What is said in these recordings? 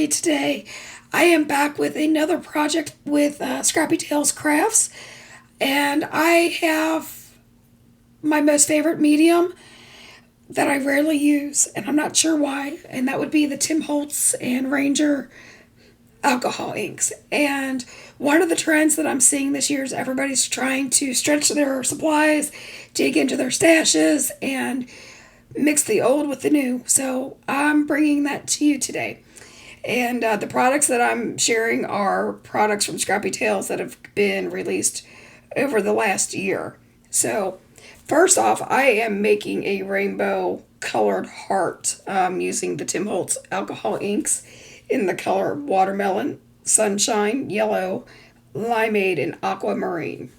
Scrappy today. I am back with another project with Scrappy Tails Crafts, and I have my most favorite medium that I rarely use, and I'm not sure why, and that would be the Tim Holtz and Ranger alcohol inks. And one of the trends that I'm seeing this year is everybody's trying to stretch their supplies, dig into their stashes, and mix the old with the new. So I'm bringing that to you today. And the products that I'm sharing are products from Scrappy Tails that have been released over the last year. So, first off, I am making a rainbow colored heart using the Tim Holtz alcohol inks in the color watermelon, sunshine, yellow, limeade, and aquamarine.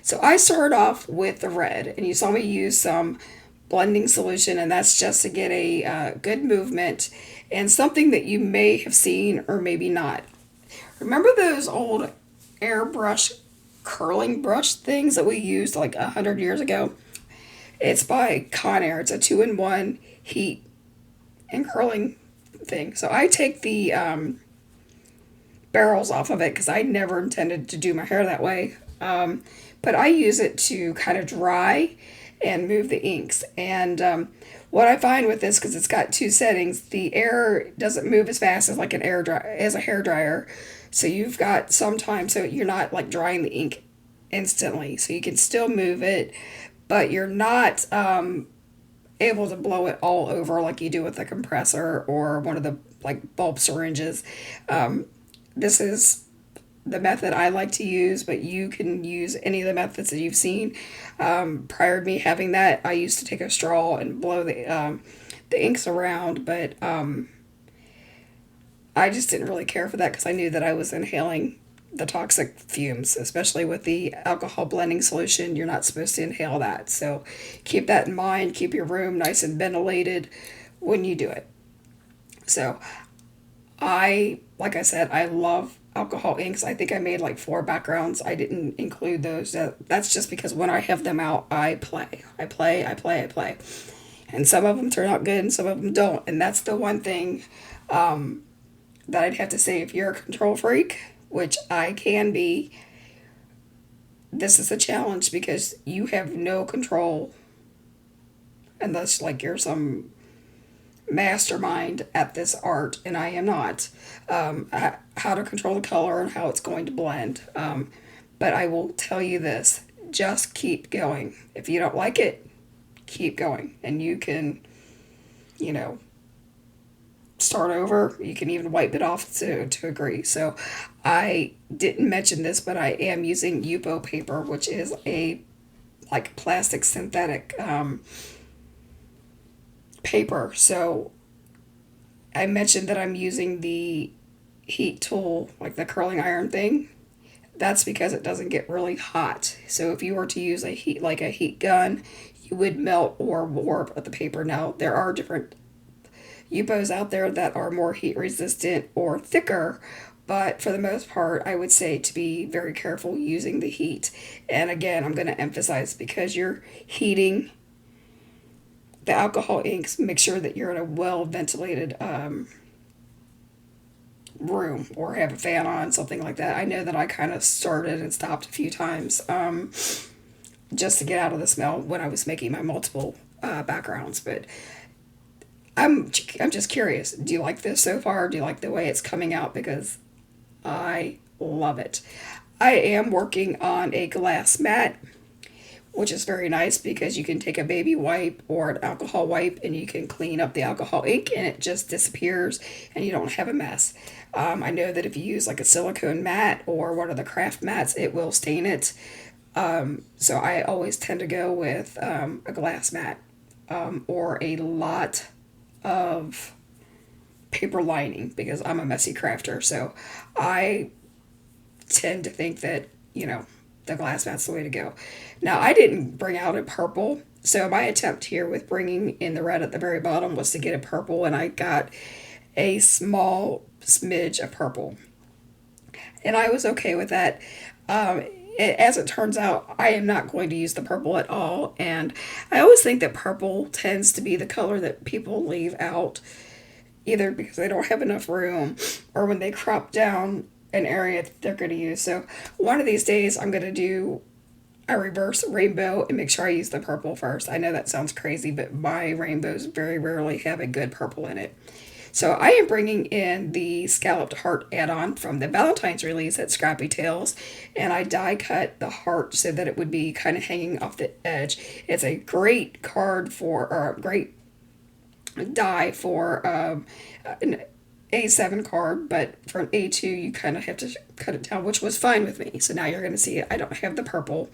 So I started off with the red, and you saw me use some blending solution, and that's just to get a good movement and something that you may have seen or maybe not. Remember those old airbrush curling brush things that we used like 100 years ago? It's by Conair. It's a two-in-one heat and curling thing. So I take the barrels off of it because I never intended to do my hair that way. But I use it to kind of dry and move the inks. And what I find with this, because it's got two settings, the air doesn't move as fast as like an air dry as a hair dryer. So you've got some time, so you're not like drying the ink instantly. So you can still move it, but you're not able to blow it all over like you do with a compressor or one of the like bulb syringes. This is the method I like to use, but you can use any of the methods that you've seen. Prior to me having that, I used to take a straw and blow the inks around, but I just didn't really care for that because I knew that I was inhaling the toxic fumes, especially with the alcohol blending solution. You're not supposed to inhale that, so keep that in mind. Keep your room nice and ventilated when you do it. So like I said, I love alcohol inks. I think I made like 4 backgrounds. I didn't include those. That's just because when I have them out, I play. I play. And some of them turn out good and some of them don't. And that's the one thing that I'd have to say, if you're a control freak, which I can be, this is a challenge because you have no control unless like you're some mastermind at this art, and I am not. How to control the color and how it's going to blend. But I will tell you this, just keep going. If you don't like it, keep going. And you can, you know, start over. You can even wipe it off to agree. So I didn't mention this, but I am using Yupo paper, which is a like plastic synthetic paper. So I mentioned that I'm using the heat tool, like the curling iron thing. That's because it doesn't get really hot. So if you were to use a heat gun, you would melt or warp the paper. Now there are different Yupos out there that are more heat resistant or thicker, but for the most part, I would say to be very careful using the heat. And again, I'm going to emphasize, because you're heating the alcohol inks, make sure that you're in a well ventilated room or have a fan on, something like that. I know that I kind of started and stopped a few times just to get out of the smell when I was making my multiple backgrounds. But I'm just curious. Do you like this so far? Do you like the way it's coming out? Because I love it. I am working on a glass mat, which is very nice because you can take a baby wipe or an alcohol wipe and you can clean up the alcohol ink and it just disappears and you don't have a mess. I know that if you use like a silicone mat or one of the craft mats, it will stain it. So I always tend to go with a glass mat or a lot of paper lining because I'm a messy crafter. So I tend to think that, the glass mat's the way to go. Now, I didn't bring out a purple, so my attempt here with bringing in the red at the very bottom was to get a purple, and I got a small smidge of purple. And I was okay with that. As it turns out, I am not going to use the purple at all, and I always think that purple tends to be the color that people leave out either because they don't have enough room or when they crop down an area that they're going to use. So one of these days I'm going to do a reverse rainbow and make sure I use the purple first. I know that sounds crazy, but my rainbows very rarely have a good purple in it. So I am bringing in the scalloped heart add-on from the Valentine's release at Scrappy Tails, and I die cut the heart so that it would be kind of hanging off the edge. It's a great card for, or a great die for an A7 card, but for an A2 you kind of have to cut it down, which was fine with me. So now you're going to see I don't have the purple.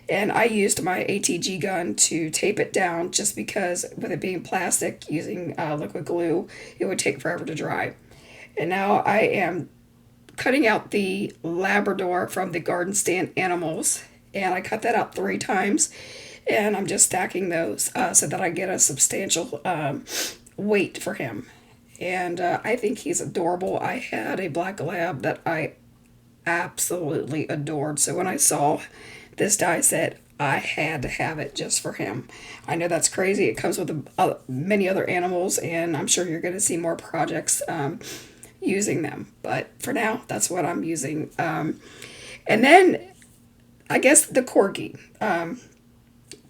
And I used my ATG gun to tape it down just because with it being plastic, using liquid glue, it would take forever to dry. And now I am cutting out the Labrador from the Garden Stand Animals, and I cut that out 3 times, and I'm just stacking those so that I get a substantial weight for him. And I think he's adorable. I had a black lab that I absolutely adored, so when I saw this die set, I had to have it just for him. I know that's crazy. It comes with many other animals, and I'm sure you're going to see more projects using them. But for now, that's what I'm using. And then I guess the corgi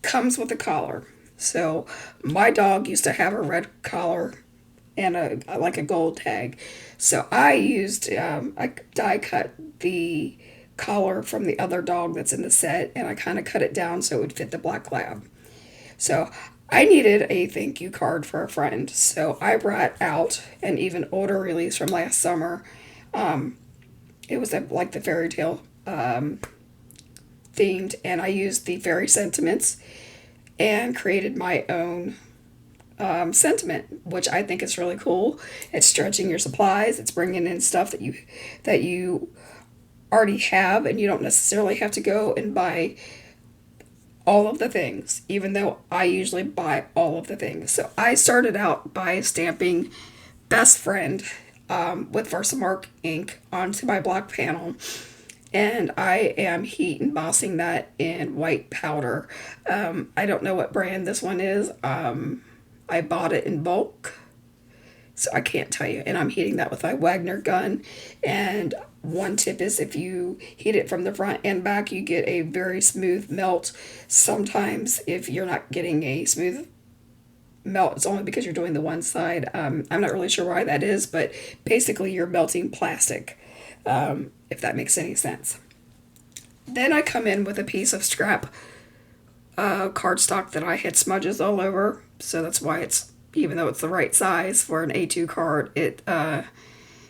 comes with a collar. So my dog used to have a red collar and a gold tag. So I used I die cut the collar from the other dog that's in the set, and I kind of cut it down so it would fit the black lab. So I needed a thank you card for a friend, so I brought out an even older release from last summer. It was like the fairy tale themed, and I used the fairy sentiments and created my own sentiment, which I think is really cool. It's stretching your supplies. It's bringing in stuff that you already have, and you don't necessarily have to go and buy all of the things, even though I usually buy all of the things. So I started out by stamping Best Friend with Versamark ink onto my block panel, and I am heat embossing that in white powder. I don't know what brand this one is. I bought it in bulk, so I can't tell you. And I'm heating that with my Wagner gun. And one tip is if you heat it from the front and back, you get a very smooth melt. Sometimes if you're not getting a smooth melt, it's only because you're doing the one side. I'm not really sure why that is, but basically you're melting plastic, if that makes any sense. Then I come in with a piece of scrap cardstock that I had smudges all over. So that's why it's, even though it's the right size for an A2 card, it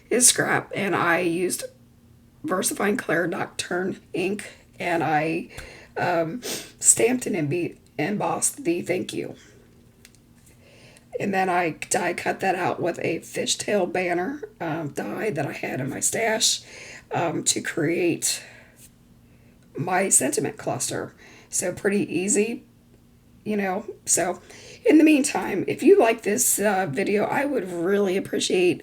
is scrap. And I used VersaFine Claire Nocturne ink, and I stamped and embossed the thank you. And then I die cut that out with a fishtail banner die that I had in my stash to create my sentiment cluster. So pretty easy, So in the meantime, if you like this video, I would really appreciate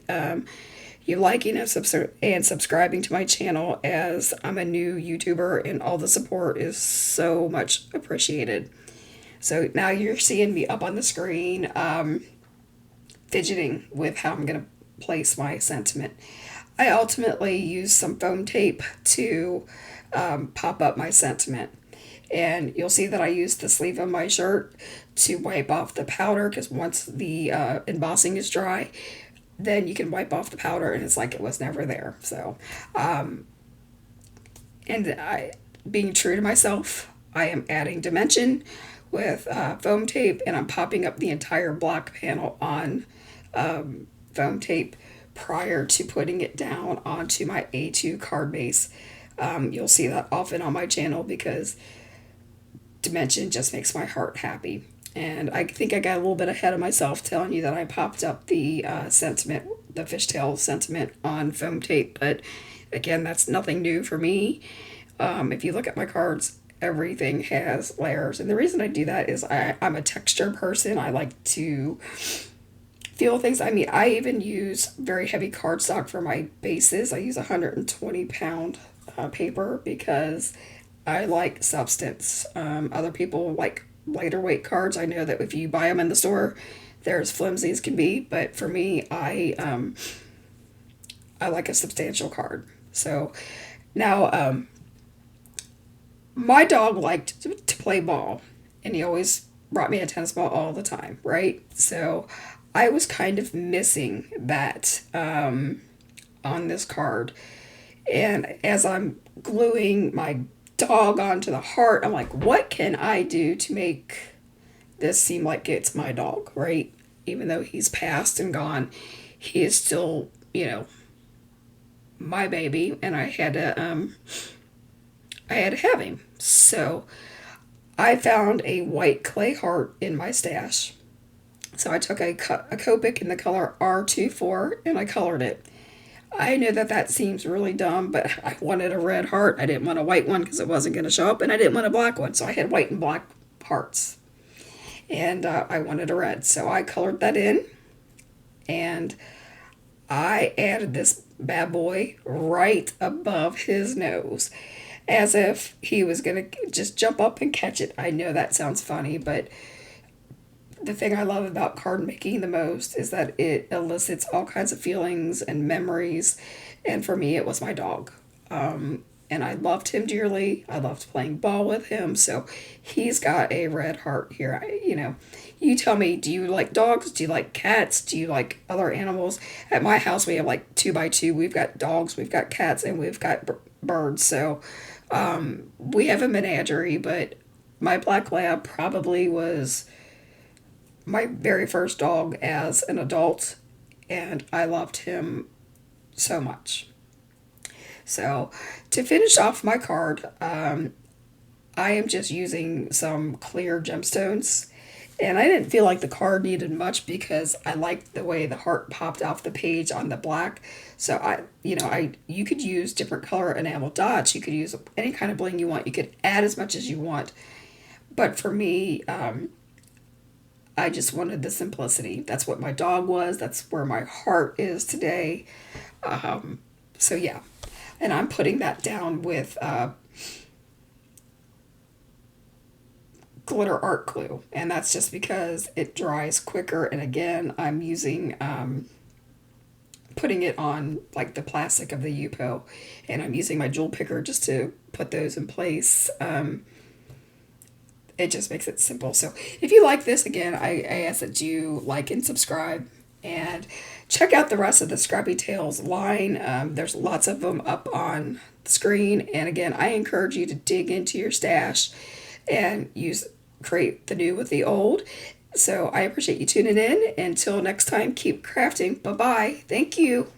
you liking and subscribing to my channel, as I'm a new YouTuber and all the support is so much appreciated. So now you're seeing me up on the screen fidgeting with how I'm going to place my sentiment. I ultimately use some foam tape to pop up my sentiment. And you'll see that I used the sleeve of my shirt to wipe off the powder, because once the embossing is dry, then you can wipe off the powder and it's like it was never there. So, being true to myself, I am adding dimension with foam tape, and I'm popping up the entire block panel on foam tape prior to putting it down onto my A2 card base. You'll see that often on my channel because dimension just makes my heart happy. And I think I got a little bit ahead of myself telling you that I popped up the sentiment, the fishtail sentiment on foam tape. But again, that's nothing new for me. If you look at my cards, everything has layers. And the reason I do that is I'm a texture person. I like to feel things. I mean, I even use very heavy cardstock for my bases. I use 120-pound paper because I like substance. Other people like lighter weight cards. I know that if you buy them in the store, They're as flimsy as can be, but for me, I like a substantial card. So now, my dog liked to play ball, and he always brought me a tennis ball all the time, right? So I was kind of missing that on this card. And as I'm gluing my dog onto the heart, I'm like, what can I do to make this seem like it's my dog, right? Even though he's passed and gone, he is still, my baby, and I had to have him. So I found a white clay heart in my stash. So I took a Copic in the color R24 and I colored it. I know that that seems really dumb, but I wanted a red heart. I didn't want a white one because it wasn't going to show up, and I didn't want a black one, so I had white and black hearts. And I wanted a red, so I colored that in, and I added this bad boy right above his nose, as if he was going to just jump up and catch it. I know that sounds funny, but the thing I love about card making the most is that it elicits all kinds of feelings and memories. And for me, it was my dog. And I loved him dearly. I loved playing ball with him. So he's got a red heart here. You tell me, do you like dogs? Do you like cats? Do you like other animals? At my house, we have like 2x2. We've got dogs, we've got cats, and we've got birds. So we have a menagerie, but my black lab probably was my very first dog as an adult, and I loved him so much. So, to finish off my card, I am just using some clear gemstones. And I didn't feel like the card needed much because I liked the way the heart popped off the page on the black. So you could use different color enamel dots. You could use any kind of bling you want. You could add as much as you want. But for me, I just wanted the simplicity. That's what my dog was. That's where my heart is today. So yeah, and I'm putting that down with glitter art glue, and that's just because it dries quicker. And again, I'm using putting it on like the plastic of the Yupo, and I'm using my jewel picker just to put those in place. It just makes it simple. So if you like this, again, I ask that you like and subscribe, and check out the rest of the Scrappy Tails line. There's lots of them up on the screen. And again, I encourage you to dig into your stash and create the new with the old. So I appreciate you tuning in. Until next time, keep crafting. Bye-bye. Thank you.